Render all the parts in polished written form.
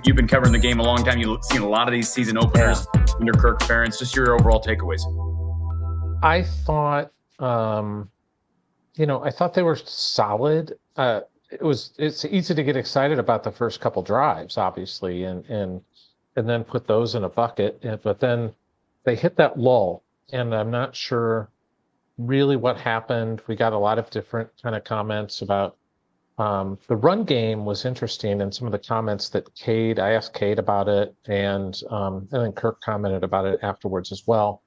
You've been covering the game a long time. You've seen a lot of these season openers under Kirk Ferentz. Just your overall takeaways. I thought, I thought they were solid. It's easy to get excited about the first couple drives, obviously, and then put those in a bucket. But then they hit that lull, and I'm not sure really what happened. We got a lot of different kind of comments about the run game was interesting, and some of the comments that I asked Cade about it, and then Kirk commented about it afterwards as well.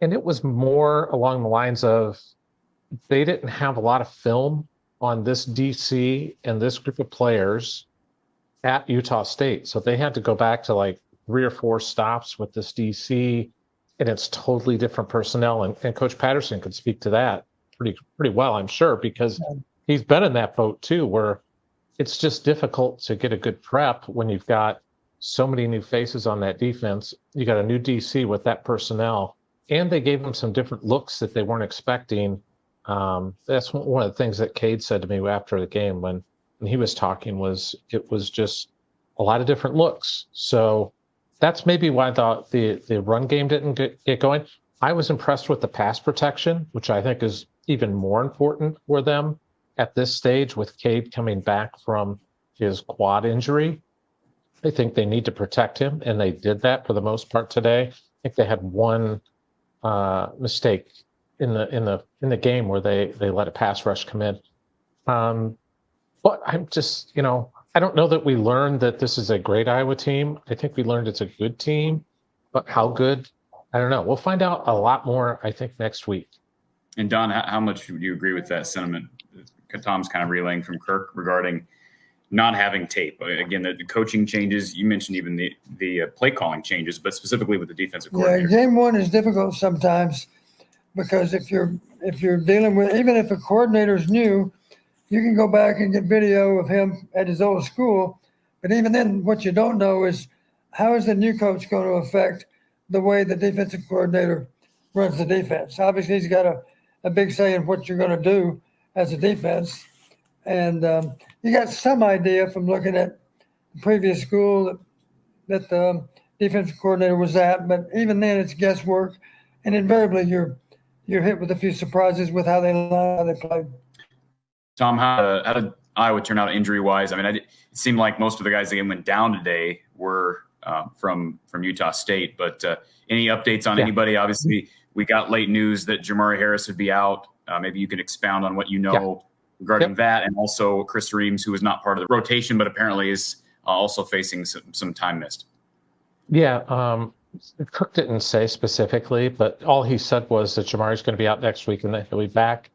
And it was more along the lines of they didn't have a lot of film on this DC and this group of players at Utah State. So they had to go back to like 3 or 4 stops with this DC, and it's totally different personnel. And Coach Patterson could speak to that pretty well, I'm sure, because he's been in that boat too, where it's just difficult to get a good prep when you've got so many new faces on that defense. You got a new DC with that personnel, and they gave them some different looks that they weren't expecting. That's one of the things that Cade said to me after the game when he was talking it was just a lot of different looks. So that's maybe why I thought the run game didn't get going. I was impressed with the pass protection, which I think is even more important for them at this stage with Cade coming back from his quad injury. I think they need to protect him, and they did that for the most part today. I think they had one mistake in the game where they let a pass rush come in. But I'm just, I don't know that we learned that this is a great Iowa team. I think we learned it's a good team, but how good, I don't know. We'll find out a lot more, I think, next week. And Don, how much do you agree with that sentiment Tom's kind of relaying from Kirk regarding not having tape? Again, the coaching changes, you mentioned even the play calling changes, but specifically with the defensive coordinator. Yeah, game one is difficult sometimes because if you're dealing with, even if a coordinator's new, you can go back and get video of him at his old school. But even then, what you don't know is how is the new coach going to affect the way the defensive coordinator runs the defense. Obviously, he's got a big say in what you're going to do as a defense. And you got some idea from looking at the previous school that the defensive coordinator was at, but even then it's guesswork. And invariably you're hit with a few surprises with how they played. Tom, how did Iowa turn out injury-wise? I mean, it seemed like most of the guys that went down today were from Utah State, but any updates on anybody? Obviously, we got late news that Jamari Harris would be out. Maybe you can expound on what you know regarding that, and also Chris Reams, who was not part of the rotation, but apparently is also facing some time missed. Yeah, Cook didn't say specifically, but all he said was that Jamari's going to be out next week and that he'll be back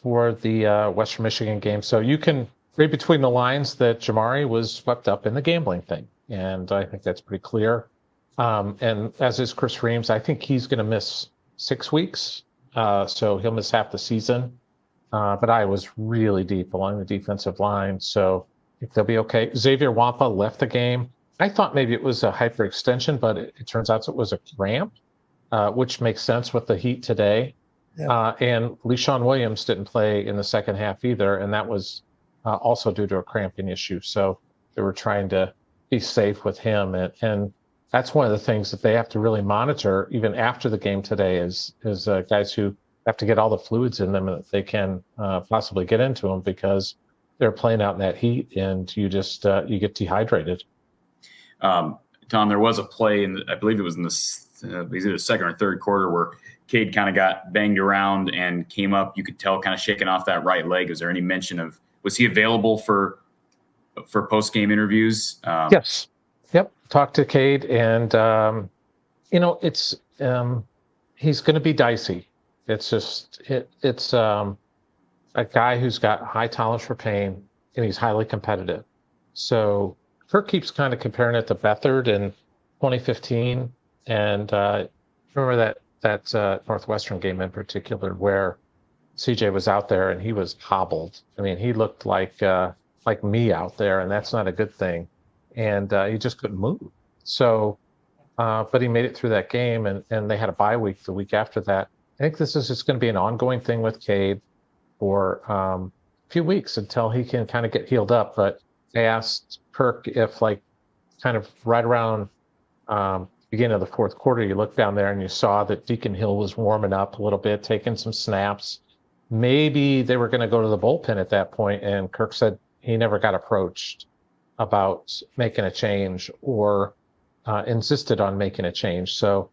for the Western Michigan game. So you can read between the lines that Jamari was swept up in the gambling thing, and I think that's pretty clear. And as is Chris Reams, I think he's going to miss 6 weeks, so he'll miss half the season. But I was really deep along the defensive line, so I think they'll be okay. Xavier Wampa left the game. I thought maybe it was a hyperextension, but it turns out it was a cramp, which makes sense with the heat today. Yeah. And LeSean Williams didn't play in the second half either, and that was also due to a cramping issue. So they were trying to be safe with him, and that's one of the things that they have to really monitor even after the game today is guys who have to get all the fluids in them that they can possibly get into them because they're playing out in that heat, and you just you get dehydrated. Tom, there was a play I believe it was in the second or third quarter where Cade kind of got banged around and came up. You could tell kind of shaking off that right leg. Is there any mention of, was he available for post-game interviews? Yes. Yep. Talked to Cade, and it's he's going to be dicey. It's just it's a guy who's got high tolerance for pain, and he's highly competitive. So Kirk keeps kind of comparing it to Beathard in 2015, and remember that Northwestern game in particular where CJ was out there and he was hobbled. I mean, he looked like me out there, and that's not a good thing. And he just couldn't move. So, but he made it through that game, and they had a bye week the week after that. I think this is just going to be an ongoing thing with Cade for a few weeks until he can kind of get healed up. But I asked Kirk if kind of right around beginning of the fourth quarter, you look down there and you saw that Deacon Hill was warming up a little bit, taking some snaps. Maybe they were going to go to the bullpen at that point, and Kirk said he never got approached about making a change or insisted on making a change. So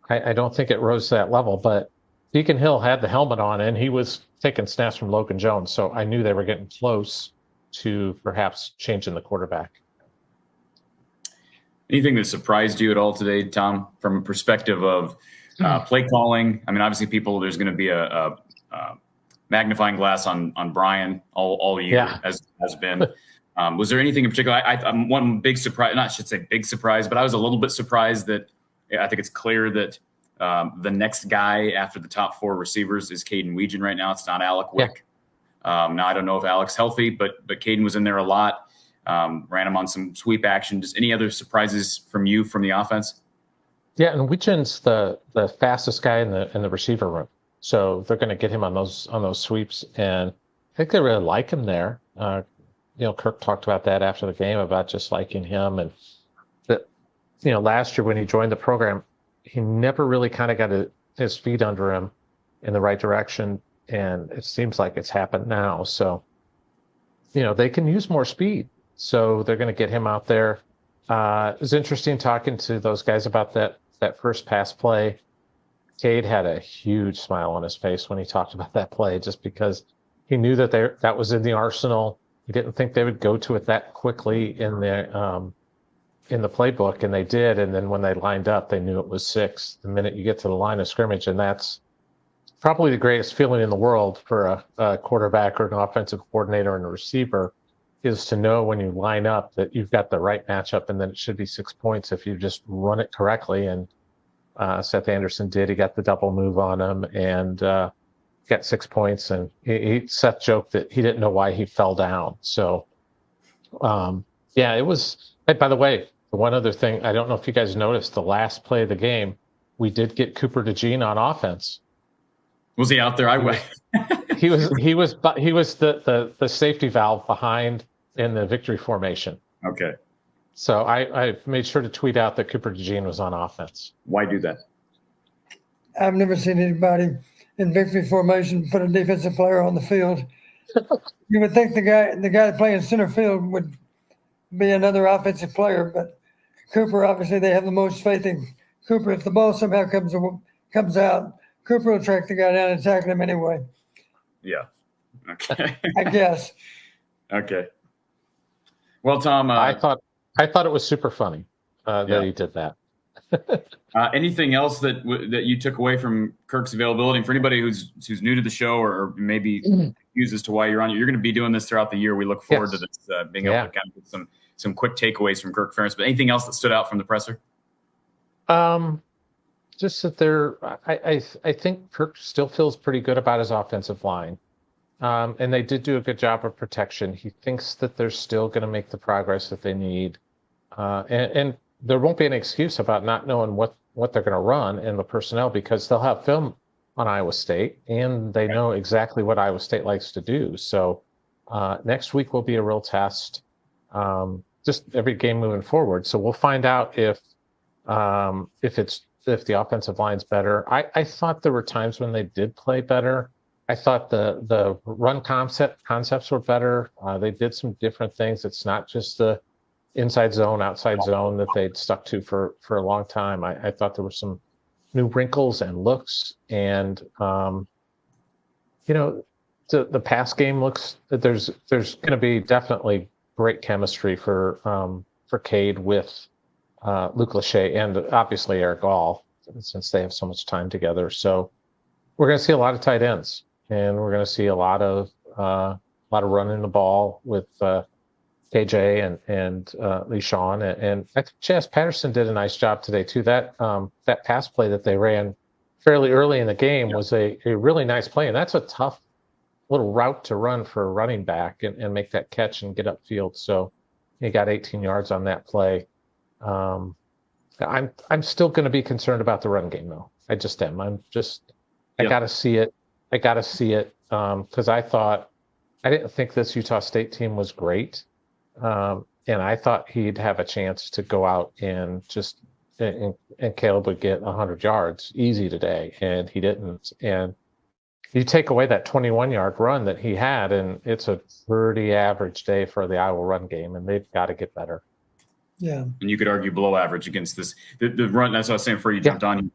I don't think it rose to that level, but Deacon Hill had the helmet on and he was taking snaps from Logan Jones. So I knew they were getting close to perhaps changing the quarterback. Anything that surprised you at all today, Tom, from a perspective of play calling? I mean, obviously there's going to be a magnifying glass on Brian all year, as has been. Was there anything in particular? I'm one big surprise, I should say big surprise, but I was a little bit surprised that I think it's clear that the next guy after the top 4 receivers is Caden Weegan right now. It's not Alec Wick. Now, I don't know if Alec's healthy, but Caden was in there a lot. Ran him on some sweep action. Just any other surprises from you from the offense? Yeah, and Weegan's the fastest guy in the receiver room. So they're going to get him on those sweeps, and I think they really like him there. Kirk talked about that after the game about just liking him, and that last year when he joined the program, he never really kind of got his feet under him in the right direction, and it seems like it's happened now. So they can use more speed, so they're going to get him out there. It was interesting talking to those guys about that first pass play. Cade had a huge smile on his face when he talked about that play, just because he knew that was in the arsenal. He didn't think they would go to it that quickly in the playbook, and they did. And then when they lined up, they knew it was 6 the minute you get to the line of scrimmage, and that's probably the greatest feeling in the world for a quarterback or an offensive coordinator and a receiver, is to know when you line up that you've got the right matchup, and then it should be 6 points if you just run it correctly. And Seth Anderson did. He got the double move on him and got 6 points. And Seth joked that he didn't know why he fell down. So, it was. Hey, by the way, one other thing, I don't know if you guys noticed, the last play of the game, we did get Cooper DeJean on offense. Was he out there? He was the safety valve behind in the victory formation. Okay. So I made sure to tweet out that Cooper DeJean was on offense. Why do that? I've never seen anybody in victory formation put a defensive player on the field. You would think the guy playing center field would be another offensive player, but Cooper, obviously they have the most faith in Cooper. If the ball somehow comes out, Cooper will track the guy down and tackle him anyway. Yeah. Okay. I guess. Okay. Well, Tom, I thought it was super funny that he did that. Anything else that you took away from Kirk's availability? And for anybody who's new to the show or maybe confused as to why you're on, you're going to be doing this throughout the year. We look forward to this being able to kind of get some quick takeaways from Kirk Ferentz. But anything else that stood out from the presser? Just that I think Kirk still feels pretty good about his offensive line. And they did do a good job of protection. He thinks that they're still going to make the progress that they need. And there won't be an excuse about not knowing what they're going to run in the personnel, because they'll have film on Iowa State and they know exactly what Iowa State likes to do. So next week will be a real test, just every game moving forward. So we'll find out if the offensive line's better. I thought there were times when they did play better. I thought the run concepts were better. They did some different things. It's not just the inside zone, outside zone that they'd stuck to for a long time. I thought there were some new wrinkles and looks, and the pass game looks that there's going to be definitely great chemistry for Cade with Luke Lachey and obviously Eric Gall, since they have so much time together. So we're going to see a lot of tight ends, and we're going to see a lot of running the ball with KJ and Lee Sean, and I think Chaz Patterson did a nice job today too. That pass play that they ran fairly early in the game was a really nice play, and that's a tough little route to run for a running back and make that catch and get upfield. So he got 18 yards on that play. I'm still going to be concerned about the run game though. I just am. I got to see it. Because I didn't think this Utah State team was great. I thought he'd have a chance to go out and just and Caleb would get 100 yards easy today, and he didn't. And you take away that 21-yard run that he had, and it's a pretty average day for the Iowa run game, and they've got to get better. Yeah. And you could argue below average against this. The run, that's what I was saying before you jumped on.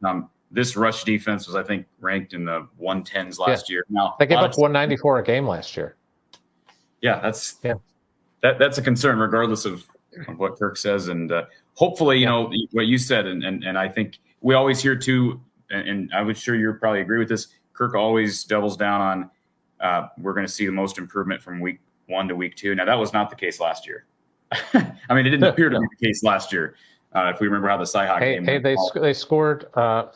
This rush defense was, I think, ranked in the 110s last year. Now they gave up 194 a game last year. Yeah, that's a concern, regardless of what Kirk says. And hopefully, you know, what you said, and I think we always hear too, and I was sure you probably agree with this, Kirk always doubles down on we're going to see the most improvement from week 1 to week 2. Now, that was not the case last year. I mean, it didn't appear to be the case last year. If we remember how the Cyhawk game went. They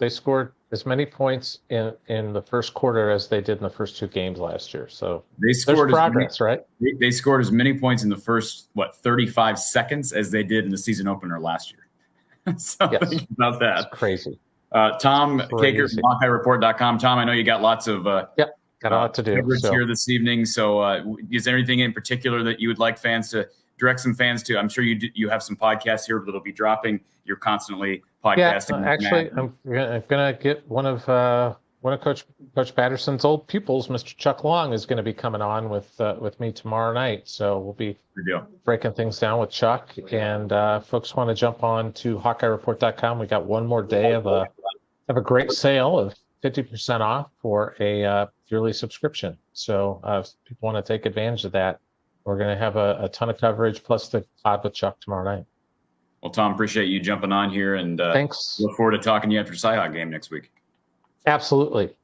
scored as many points in the first quarter as they did in the first 2 games last year. So they scored progress, right? They scored as many points in the first 35 seconds as they did in the season opener last year. So think about that. It's crazy. Tom Caker from HawkeyeReport.com. Tom, I know you got lots of got a lot to do coverage here this evening. So is there anything in particular that you would like fans to direct some fans to? I'm sure you have some podcasts here that'll be dropping. You're constantly podcasting. Yeah, actually, I'm gonna get one of Coach Patterson's old pupils, Mr. Chuck Long, is going to be coming on with me tomorrow night. So we'll be breaking things down with Chuck. And folks want to jump on to HawkeyeReport.com. We got one more day of a great sale of 50% off for a yearly subscription. So if people want to take advantage of that, we're going to have a ton of coverage plus the pod with Chuck tomorrow night. Well, Tom, appreciate you jumping on here, and thanks. Look forward to talking to you after Cyhawk game next week. Absolutely.